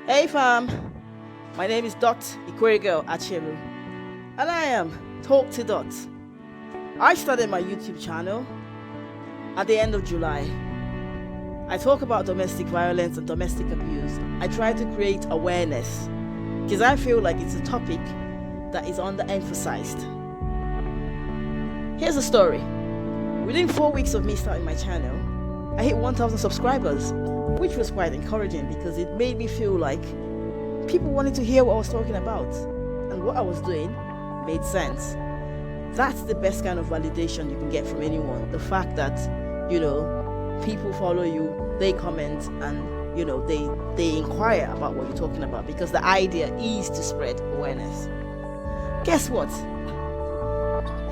Hey fam, my name is IkwerreGirl Acheru, and I am Talk2Dot. I started my YouTube channel at the end of July. I talk about domestic violence and domestic abuse. I try to create awareness because I feel like it's a topic that is underemphasized. Here's the story. Within 4 weeks of me starting my channel, I hit 1,000 subscribers, which was quite encouraging because it made me feel like people wanted to hear what I was talking about, and what I was doing made sense. That's the best kind of validation you can get from anyone. The fact that, people follow you, they comment, and, they inquire about what you're talking about, because the idea is to spread awareness. Guess what?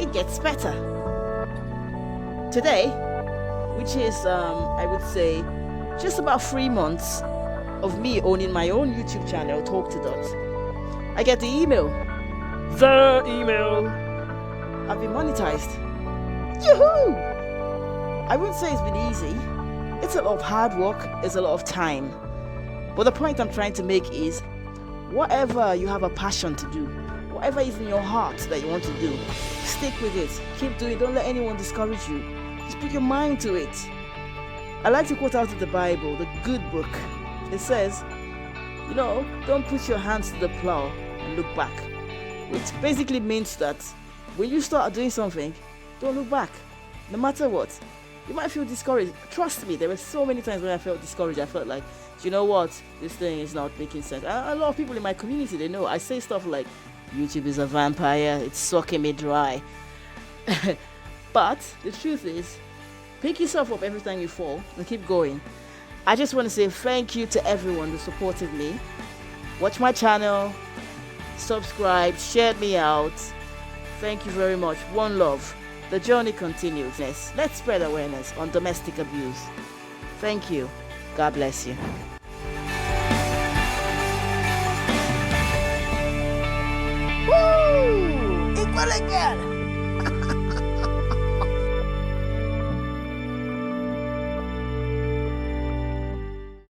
It gets better. Today, which is, I would say, just about 3 months of me owning my own YouTube channel, Talk2Dot, I get the email. I've been monetized. Yoo-hoo! I wouldn't say it's been easy. It's a lot of hard work, it's a lot of time. But the point I'm trying to make is, whatever you have a passion to do, whatever is in your heart that you want to do, stick with it. Keep doing it. Don't let anyone discourage you. Just put your mind to it. I like to quote out of the Bible, the good book. It says, don't put your hands to the plow and look back. Which basically means that when you start doing something, don't look back. No matter what. You might feel discouraged. Trust me, there were so many times when I felt discouraged. I felt like, you know what? This thing is not making sense. A lot of people in my community, they know. I say stuff like, YouTube is a vampire. It's sucking me dry. But the truth is, pick yourself up every time you fall and keep going. I just want to say thank you to everyone who supported me. Watch my channel, subscribe, shared me out. Thank you very much. One love. The journey continues. Let's spread awareness on domestic abuse. Thank you. God bless you. Woo! IkwerreGirl!